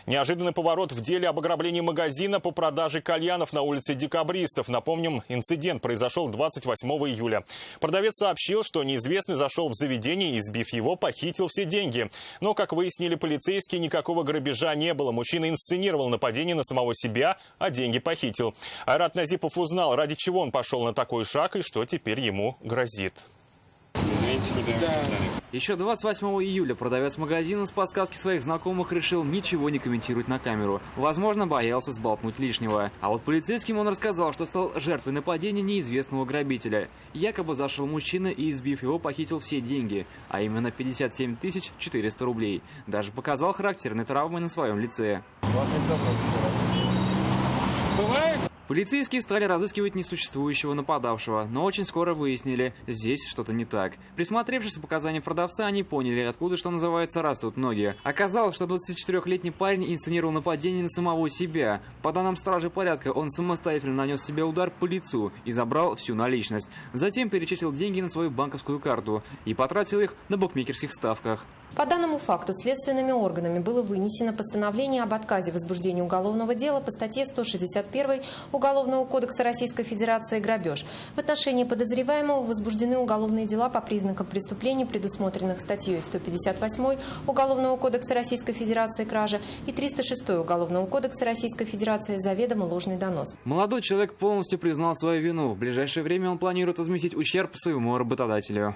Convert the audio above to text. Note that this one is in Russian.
Неожиданный поворот в деле об ограблении магазина по продаже кальянов на улице Декабристов. Напомним, инцидент произошел 28 июля. Продавец сообщил, что неизвестный зашел в заведение и, избив его, похитил все деньги. Но, как выяснили полицейские, никакого грабежа не было. Мужчина инсценировал нападение на самого себя, а деньги похитил. Айрат Назипов узнал, ради чего он пошел на такой шаг и что теперь ему грозит. Извините, не даем комментариев. Еще 28 июля продавец магазина с подсказки своих знакомых решил ничего не комментировать на камеру. Возможно, боялся сболтнуть лишнего. А вот полицейским он рассказал, что стал жертвой нападения неизвестного грабителя. Якобы зашел мужчина и, избив его, похитил все деньги, а именно 57 400 рублей. Даже показал характерные травмы на своем лице. Бывает? Полицейские стали разыскивать несуществующего нападавшего, но очень скоро выяснили, здесь что-то не так. Присмотревшись к показаниям продавца, они поняли, откуда, что называется, растут ноги. Оказалось, что 24-летний парень инсценировал нападение на самого себя. По данным стражи порядка, он самостоятельно нанес себе удар по лицу и забрал всю наличность. Затем перечислил деньги на свою банковскую карту и потратил их на букмекерских ставках. По данному факту следственными органами было вынесено постановление об отказе в возбуждении уголовного дела по статье 161 Уголовного кодекса Российской Федерации «Грабеж». В отношении подозреваемого возбуждены уголовные дела по признакам преступлений, предусмотренных статьей 158 Уголовного кодекса Российской Федерации «Кража» и 306 Уголовного кодекса Российской Федерации «Заведомо ложный донос». Молодой человек полностью признал свою вину. В ближайшее время он планирует возместить ущерб своему работодателю.